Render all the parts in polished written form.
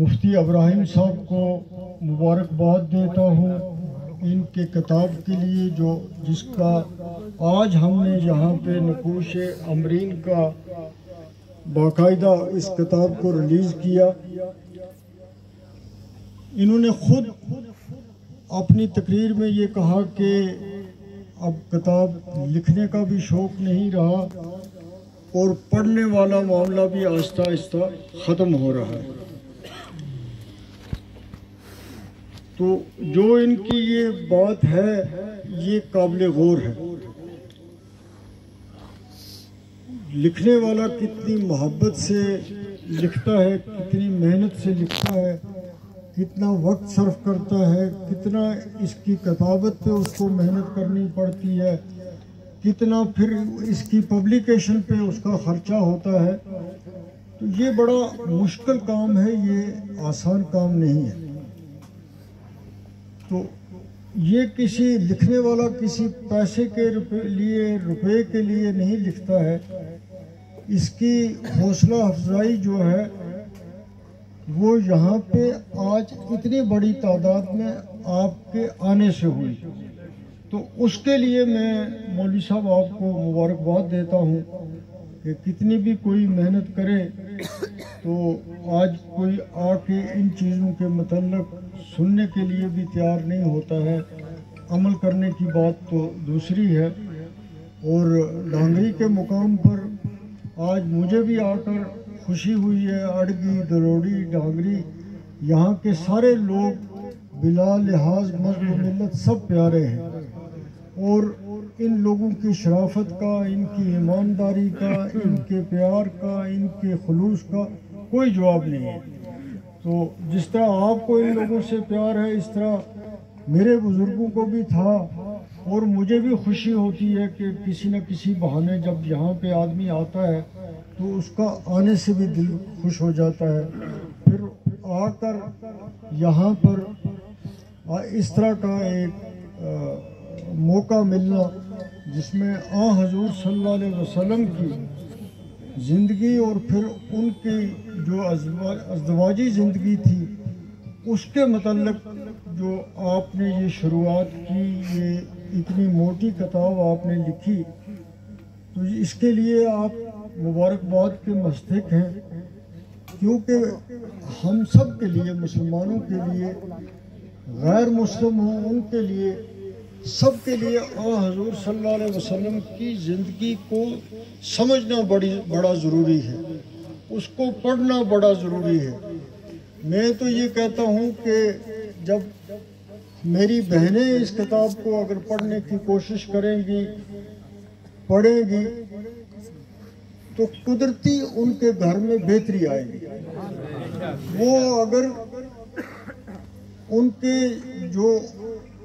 مفتی ابراہیم صاحب کو مبارکباد دیتا ہوں ان کے کتاب کے لیے جس کا آج ہم نے یہاں پہ نقوش امرین کا باقاعدہ اس کتاب کو ریلیز کیا۔ انہوں نے خود اپنی تقریر میں یہ کہا کہ اب کتاب لکھنے کا بھی شوق نہیں رہا اور پڑھنے والا معاملہ بھی آہستہ آہستہ ختم ہو رہا ہے۔ تو جو ان کی یہ بات ہے یہ قابل غور ہے۔ لکھنے والا کتنی محبت سے لکھتا ہے، کتنی محنت سے لکھتا ہے، کتنا وقت صرف کرتا ہے، کتنا اس کی کتابت پہ اس کو محنت کرنی پڑتی ہے، کتنا پھر اس کی پبلیکیشن پہ اس کا خرچہ ہوتا ہے۔ تو یہ بڑا مشکل کام ہے، یہ آسان کام نہیں ہے۔ تو یہ کسی لکھنے والا کسی پیسے کے روپے کے لیے نہیں لکھتا ہے۔ اس کی حوصلہ افزائی جو ہے وہ یہاں پہ آج اتنی بڑی تعداد میں آپ کے آنے سے ہوئی، تو اس کے لیے میں مولوی صاحب آپ کو مبارکباد دیتا ہوں کہ کتنی بھی کوئی محنت کرے تو آج کوئی آ کے ان چیزوں کے متعلق سننے کے لیے بھی تیار نہیں ہوتا ہے، عمل کرنے کی بات تو دوسری ہے۔ اور ڈانگری کے مقام پر آج مجھے بھی آ کر خوشی ہوئی ہے۔ اڑگی، دروڑی، ڈانگری، یہاں کے سارے لوگ بلا لحاظ مذہب و ملت سب پیارے ہیں، اور ان لوگوں کی شرافت کا، ان کی ایمانداری کا، ان کے پیار کا، ان کے خلوص کا کوئی جواب نہیں ہے۔ تو جس طرح آپ کو ان لوگوں سے پیار ہے، اس طرح میرے بزرگوں کو بھی تھا، اور مجھے بھی خوشی ہوتی ہے کہ کسی نہ کسی بہانے جب یہاں پہ آدمی آتا ہے تو اس کا آنے سے بھی دل خوش ہو جاتا ہے۔ پھر آ کر یہاں پر اس طرح کا ایک موقع ملنا جس میں حضور صلی اللہ علیہ وسلم کی زندگی اور پھر ان کی جو ازدواجی زندگی تھی اس کے متعلق جو آپ نے یہ شروعات کی، یہ اتنی موٹی کتاب آپ نے لکھی، تو اس کے لیے آپ مبارکباد کے مستحق ہیں، کیونکہ ہم سب کے لیے، مسلمانوں کے لیے، غیر مسلم ہوں ان کے لیے، سب کے لیے حضور صلی اللہ علیہ وسلم کی زندگی کو سمجھنا بڑا ضروری ہے، اس کو پڑھنا بڑا ضروری ہے۔ میں تو یہ کہتا ہوں کہ جب میری بہنیں اس کتاب کو اگر پڑھنے کی کوشش کریں گی، پڑھیں گی، تو قدرتی ان کے گھر میں بہتری آئے گی۔ وہ اگر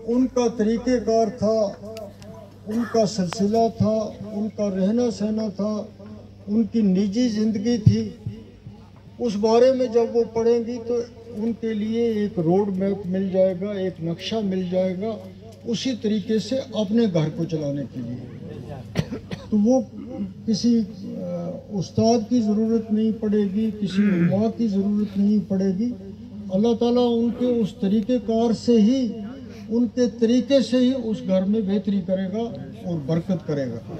ان کا طریقہ کار تھا، ان کا سلسلہ تھا، ان کا رہنا سہنا تھا، ان کی نجی زندگی تھی، اس بارے میں جب وہ پڑھیں گی تو ان کے لیے ایک روڈ میپ مل جائے گا، ایک نقشہ مل جائے گا اسی طریقے سے اپنے گھر کو چلانے کے لیے۔ تو وہ کسی استاد کی ضرورت نہیں پڑے گی، کسی علماء کی ضرورت نہیں پڑے گی۔ اللہ تعالیٰ ان کے اس طریقہ کار سے ہی، ان کے طریقے سے ہی اس گھر میں بہتری کرے گا اور برکت کرے گا۔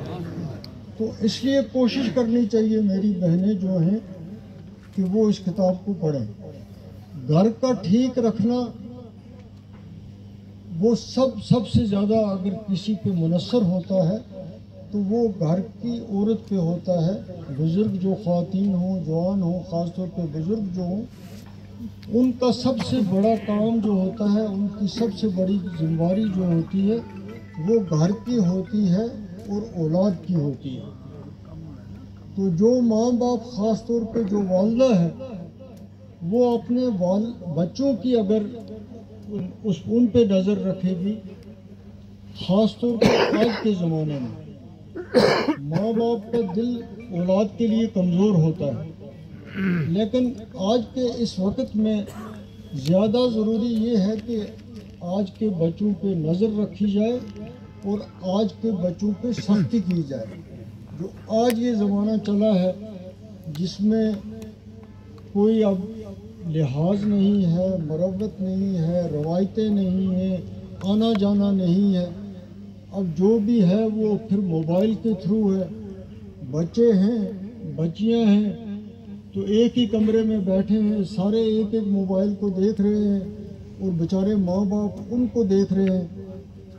تو اس لیے کوشش کرنی چاہیے میری بہنیں جو ہیں کہ وہ اس کتاب کو پڑھیں۔ گھر کا ٹھیک رکھنا وہ سب سے زیادہ اگر کسی پہ منحصر ہوتا ہے تو وہ گھر کی عورت پہ ہوتا ہے۔ بزرگ جو خواتین ہوں، جوان ہوں، خاص طور پہ بزرگ جو ہوں، ان کا سب سے بڑا کام جو ہوتا ہے، ان کی سب سے بڑی ذمہ داری جو ہوتی ہے وہ گھر کی ہوتی ہے اور اولاد کی ہوتی ہے۔ تو جو ماں باپ، خاص طور پہ جو والدہ ہے، وہ اپنے بچوں کی اگر ان پہ نظر رکھے گی، خاص طور پر آج کے زمانے میں ماں باپ کا دل اولاد کے لیے کمزور ہوتا ہے، لیکن آج کے اس وقت میں زیادہ ضروری یہ ہے کہ آج کے بچوں پہ نظر رکھی جائے اور آج کے بچوں پہ سختی کی جائے۔ جو آج یہ زمانہ چلا ہے جس میں کوئی اب لحاظ نہیں ہے، مروت نہیں ہے، روایتیں نہیں ہیں، آنا جانا نہیں ہے. اب جو بھی ہے وہ پھر موبائل کے تھرو ہے. بچے ہیں، بچیاں ہیں، تو ایک ہی کمرے میں بیٹھے ہیں، سارے ایک ایک موبائل کو دیکھ رہے ہیں اور بیچارے ماں باپ ان کو دیکھ رہے ہیں.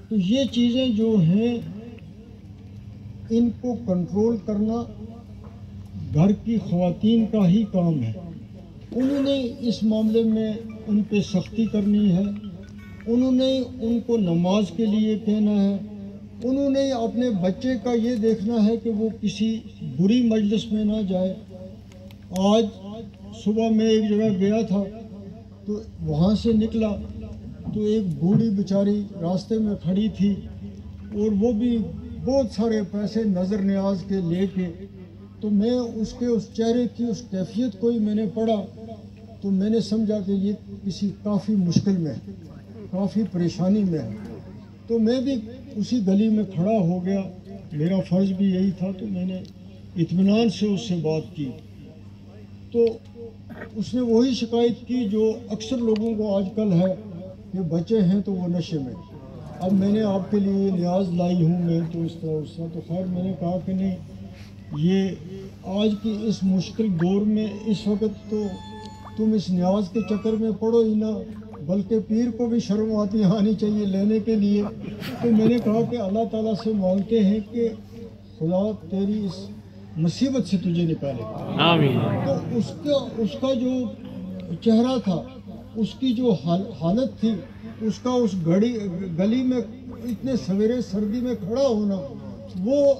تو یہ چیزیں جو ہیں ان کو کنٹرول کرنا گھر کی خواتین کا ہی کام ہے. انہوں نے اس معاملے میں ان پہ سختی کرنی ہے، انہوں نے ان کو نماز کے لیے کہنا ہے، انہوں نے اپنے بچے کا یہ دیکھنا ہے کہ وہ کسی بری مجلس میں نہ جائے. آج صبح میں ایک جگہ گیا تھا تو وہاں سے نکلا تو ایک بوڑھی بیچاری راستے میں کھڑی تھی اور وہ بھی بہت سارے پیسے نظر نیاز کے لے کے. تو میں اس کے اس چہرے کی اس کیفیت کو ہی میں نے پڑھا تو میں نے سمجھا کہ یہ کسی کافی مشکل میں ہے، کافی پریشانی میں ہے. تو میں بھی اسی گلی میں کھڑا ہو گیا، میرا فرض بھی یہی تھا. تو میں نے اطمینان سے اس سے بات کی تو اس نے وہی شکایت کی جو اکثر لوگوں کو آج کل ہے کہ بچے ہیں تو وہ نشے میں. اب میں نے آپ کے لیے نیاز لائی ہوں، میں تو اس طرح تو خیر میں نے کہا کہ نہیں، یہ آج کی اس مشکل دور میں اس وقت تو تم اس نیاز کے چکر میں پڑو ہی نہ، بلکہ پیر کو بھی شرم آنی چاہیے لینے کے لیے. تو میں نے کہا کہ اللہ تعالیٰ سے مانگتے ہیں کہ خدا تیری اس مصیبت سے تجھے نکالے. آمین. تو اس کا جو چہرہ تھا، اس کی جو حالت تھی، اس کا اس گلی میں اتنے سویرے سردی میں کھڑا ہونا، وہ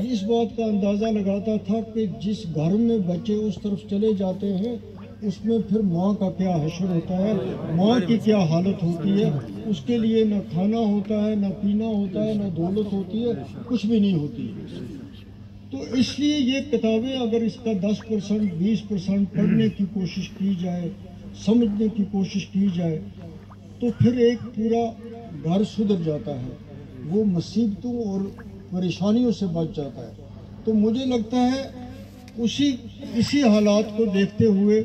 اس بات کا اندازہ لگاتا تھا کہ جس گھر میں بچے اس طرف چلے جاتے ہیں اس میں پھر ماں کا کیا حشر ہوتا ہے، ماں کی کیا حالت ہوتی ہے. اس کے لیے نہ کھانا ہوتا ہے، نہ پینا ہوتا ہے، نہ دولت ہوتی ہے، کچھ بھی نہیں ہوتی. تو اس لیے یہ کتابیں اگر اس کا 10% 20% پڑھنے کی کوشش کی جائے، سمجھنے کی کوشش کی جائے تو پھر ایک پورا گھر سدھر جاتا ہے، وہ مصیبتوں اور پریشانیوں سے بچ جاتا ہے. تو مجھے لگتا ہے اسی حالات کو دیکھتے ہوئے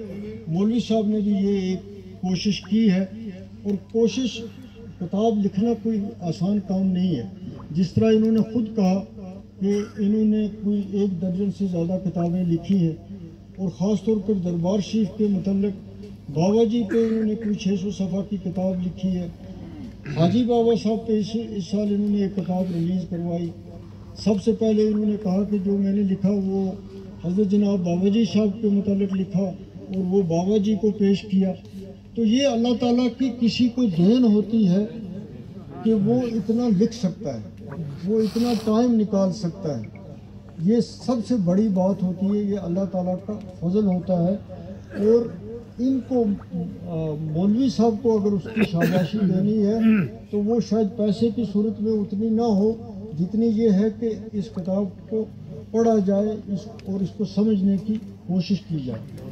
مولوی صاحب نے بھی یہ ایک کوشش کی ہے. اور کوشش، کتاب لکھنا کوئی آسان کام نہیں ہے. جس طرح انہوں نے خود کہا کہ انہوں نے کوئی 1 درجن سے زیادہ کتابیں لکھی ہیں اور خاص طور پر دربار شریف کے متعلق بابا جی پہ انہوں نے کوئی 600 صفحہ کی کتاب لکھی ہے. حاجی بابا صاحب پہ اس سال انہوں نے ایک کتاب ریلیز کروائی. سب سے پہلے انہوں نے کہا کہ جو میں نے لکھا وہ حضرت جناب بابا جی صاحب کے متعلق لکھا اور وہ بابا جی کو پیش کیا. تو یہ اللہ تعالیٰ کی کسی کو دین ہوتی ہے کہ وہ اتنا لکھ سکتا ہے، وہ اتنا ٹائم نکال سکتا ہے. یہ سب سے بڑی بات ہوتی ہے، یہ اللہ تعالیٰ کا فضل ہوتا ہے. اور ان کو مولوی صاحب کو اگر اس کی شاباشی دینی ہے تو وہ شاید پیسے کی صورت میں اتنی نہ ہو جتنی یہ ہے کہ اس کتاب کو پڑھا جائے اور اس کو سمجھنے کی کوشش کی جائے.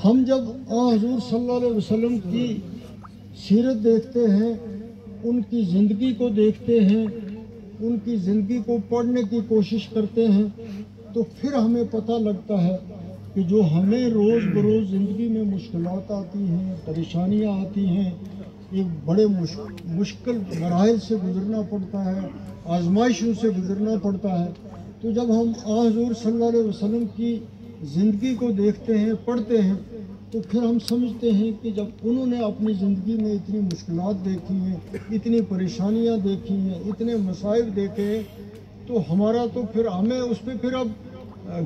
ہم جب حضور صلی اللہ علیہ وسلم کی سیرت دیکھتے ہیں، ان کی زندگی کو دیکھتے ہیں، ان کی زندگی کو پڑھنے کی کوشش کرتے ہیں تو پھر ہمیں پتہ لگتا ہے کہ جو ہمیں روز بروز زندگی میں مشکلات آتی ہیں، پریشانیاں آتی ہیں، ایک بڑے مشکل مراحل سے گزرنا پڑتا ہے، آزمائشوں سے گزرنا پڑتا ہے. تو جب ہم حضور صلی اللہ علیہ وسلم کی زندگی کو دیکھتے ہیں، پڑھتے ہیں تو پھر ہم سمجھتے ہیں کہ جب انہوں نے اپنی زندگی میں اتنی مشکلات دیکھی ہیں، اتنی پریشانیاں دیکھی ہیں، اتنے مصائب دیکھے ہیں تو ہمارا تو پھر ہمیں اس پہ پھر اب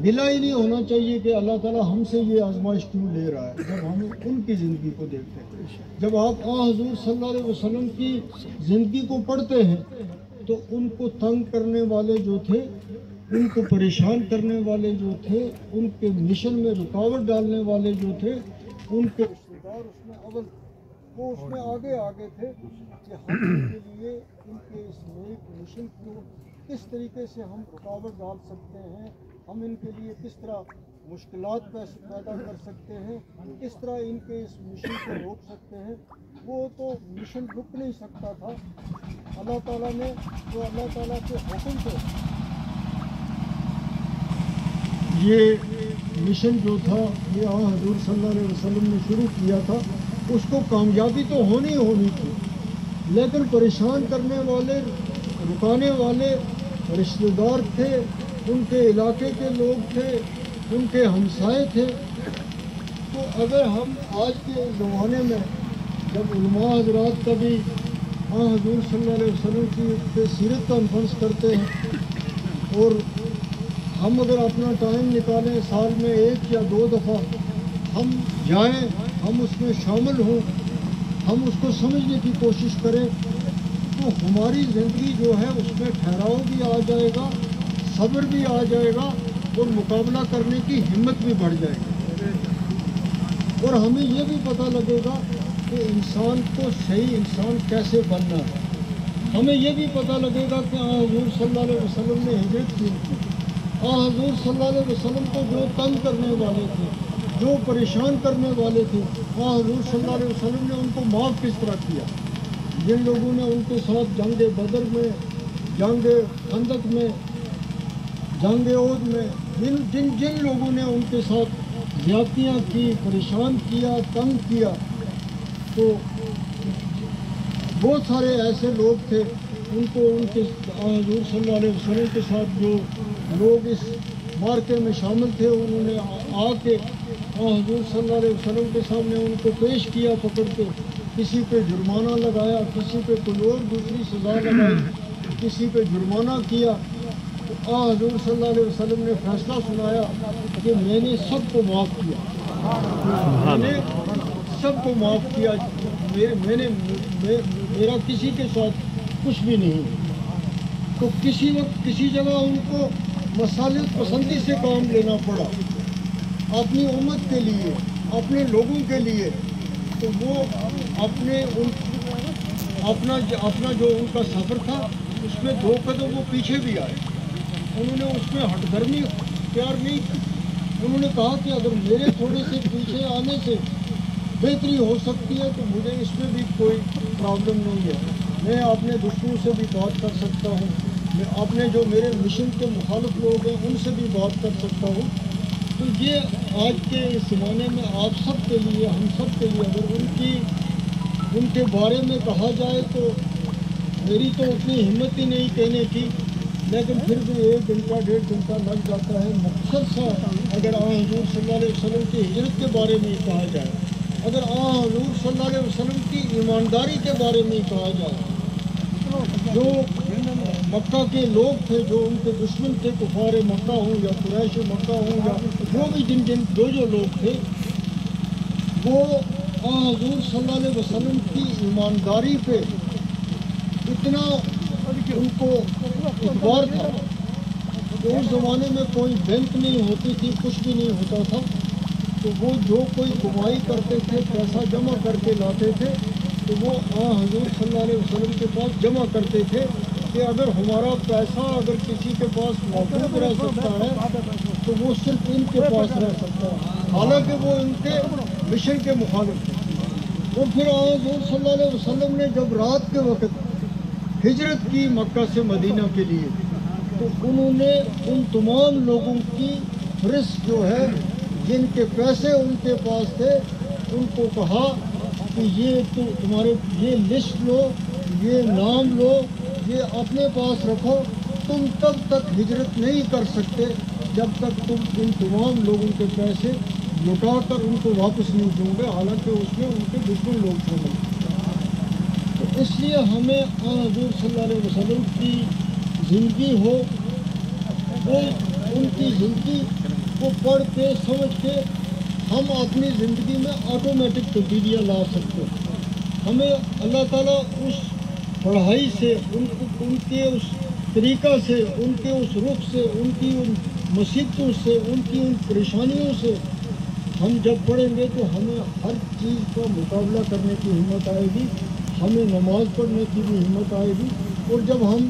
گلہ ہی نہیں ہونا چاہیے کہ اللہ تعالیٰ ہم سے یہ آزمائش کیوں لے رہا ہے جب ہم ان کی زندگی کو دیکھتے ہیں. جب آپ حضور صلی اللہ علیہ وسلم کی زندگی کو پڑھتے ہیں تو ان کو تنگ کرنے والے جو تھے، ان کو پریشان کرنے والے جو تھے، ان کے مشن میں رکاوٹ ڈالنے والے جو تھے، ان کے رشتے دار اس میں اول وہ اس میں آگے تھے کہ ہم ان کے لیے ان کے اس نیک مشن کو کس طریقے سے ہم رکاوٹ ڈال سکتے ہیں، ہم ان کے لیے کس طرح مشکلات پیدا کر سکتے ہیں، کس طرح ان کے اس مشن کو روک سکتے ہیں. وہ تو مشن رک نہیں سکتا تھا. اللہ تعالیٰ نے جو اللہ تعالیٰ کے حکم سے یہ مشن جو تھا یہ حضور صلی اللہ علیہ وسلم نے شروع کیا تھا، اس کو کامیابی تو ہونی تھی، لیکن پریشان کرنے والے، رکانے والے رشتہ دار تھے، ان کے علاقے کے لوگ تھے، ان کے ہمسائے تھے۔ تو اگر ہم آج کے زمانے میں جب علماء حضرات کا بھی حضور صلی اللہ علیہ وسلم کی سیرت کانفرنس کرتے ہیں، اور ہم اگر اپنا ٹائم نکالیں، سال میں 1 یا 2 دفعہ ہم جائیں، ہم اس میں شامل ہوں، ہم اس کو سمجھنے کی کوشش کریں، تو ہماری زندگی جو ہے اس میں ٹھہراؤ بھی آ جائے گا، صبر بھی آ جائے گا، اور مقابلہ کرنے کی ہمت بھی بڑھ جائے گی، اور ہمیں یہ بھی پتہ لگے گا کہ انسان کو صحیح انسان کیسے بننا ہے۔ ہمیں یہ بھی پتہ لگے گا کہ حضور صلی اللہ علیہ وسلم نے ہجرت کیوں کی۔ حضور صلی اللہ علیہ وسلم کو جو تنگ کرنے والے تھے، جو پریشان کرنے والے تھے، حضور صلی اللہ علیہ وسلم نے ان کو معاف کس طرح کیا۔ جن لوگوں نے ان کے ساتھ جنگ بدر میں، جنگ خندق میں، جنگ احد میں، جن لوگوں نے ان کے ساتھ زیادتیاں کی، پریشان کیا، تنگ کیا، تو بہت سارے ایسے لوگ تھے، ان کو ان کے حضور صلی اللہ علیہ وسلم کے ساتھ جو لوگ اس مارکے میں شامل تھے، انہوں نے آ کے حضور صلی اللہ علیہ وسلم کے سامنے ان کو پیش کیا پکڑ کے، کسی پہ جرمانہ لگایا، کسی پہ کوئی اور دوسری سزا لگائی، کسی پہ جرمانہ کیا۔ تو حضور صلی اللہ علیہ وسلم نے فیصلہ سنایا کہ میں نے سب کو معاف کیا، میں نے سب کو معاف کیا، میرا کسی کے ساتھ کچھ بھی نہیں۔ تو کسی وقت کسی جگہ ان کو مصالحت پسندی سے کام لینا پڑا اپنی امت کے لیے، اپنے لوگوں کے لیے، تو وہ اپنا جو ان کا سفر تھا اس میں 2 قدم وہ پیچھے بھی آئے۔ انہوں نے اس میں ہٹ دھرمی اختیار نہیں کی۔ انہوں نے کہا کہ اگر میرے تھوڑے سے پیچھے آنے سے بہتری ہو سکتی ہے تو مجھے اس میں بھی کوئی پرابلم نہیں ہے، میں اپنے دشمنوں سے بھی بات کر سکتا ہوں، میں اپنے جو میرے مشن کے مخالف لوگ ہیں ان سے بھی بات کر سکتا ہوں۔ تو یہ آج کے اس زمانے میں آپ سب کے لیے، ہم سب کے لیے، اگر ان کے بارے میں کہا جائے تو میری تو اتنی ہمت ہی نہیں کہنے کی، لیکن پھر بھی 1 گھنٹہ 1.5 گھنٹہ لگ جاتا ہے مختصر سا اگر حضور صلی اللہ علیہ وسلم کی ہجرت کے بارے میں کہا جائے، اگر حضور صلی اللہ علیہ وسلم کی ایمانداری کے بارے میں کہا جائے۔ جو مکہ کے لوگ تھے، جو ان کے دشمن تھے، کفار مکہ ہوں یا قریش مکہ ہوں یا جو بھی جو لوگ تھے، وہ حضور صلی اللہ علیہ وسلم کی ایمانداری پہ اتنا ان کو اعتبار تھا کہ اس زمانے میں کوئی بینک نہیں ہوتی تھی، کچھ بھی نہیں ہوتا تھا، تو وہ جو کوئی کمائی کرتے تھے، پیسہ جمع کر کے لاتے تھے، تو وہ حضور صلی اللہ علیہ وسلم کے پاس جمع کرتے تھے کہ اگر ہمارا پیسہ اگر کسی کے پاس محفوظ رہ سکتا ہے تو وہ صرف ان کے پاس رہ سکتا ہے، حالانکہ وہ ان کے مشن کے مخالف تھے۔ اور پھر حضور صلی اللہ علیہ وسلم نے جب رات کے وقت ہجرت کی مکہ سے مدینہ کے لیے، تو انہوں نے ان تمام لوگوں کی فہرست جو ہے جن کے پیسے ان کے پاس تھے، ان کو کہا کہ یہ تو تمہارے یہ لسٹ لو، یہ نام لو، یہ اپنے پاس رکھو، تم تب تک ہجرت نہیں کر سکتے جب تک تم ان تمام لوگوں کے پیسے لٹا کر ان کو واپس نہیں دو گے، حالانکہ اس میں ان کے دشمن لوگ شامل ہیں۔ تو اس لیے ہمیں حضور صلی اللہ علیہ وسلم کی زندگی ہو، وہ ان کی زندگی کو پڑھ کے سمجھ کے ہم اپنی زندگی میں آٹومیٹک تبدیلیاں لا سکتے ہیں۔ ہمیں اللہ تعالیٰ اس پڑھائی سے، ان کے اس طریقہ سے، ان کے اس رخ سے، ان کی ان مصیبتوں سے، ان کی ان پریشانیوں سے ہم جب پڑھیں گے تو ہمیں ہر چیز کا مقابلہ کرنے کی ہمت آئے گی، ہمیں نماز پڑھنے کی بھی ہمت آئے گی، اور جب ہم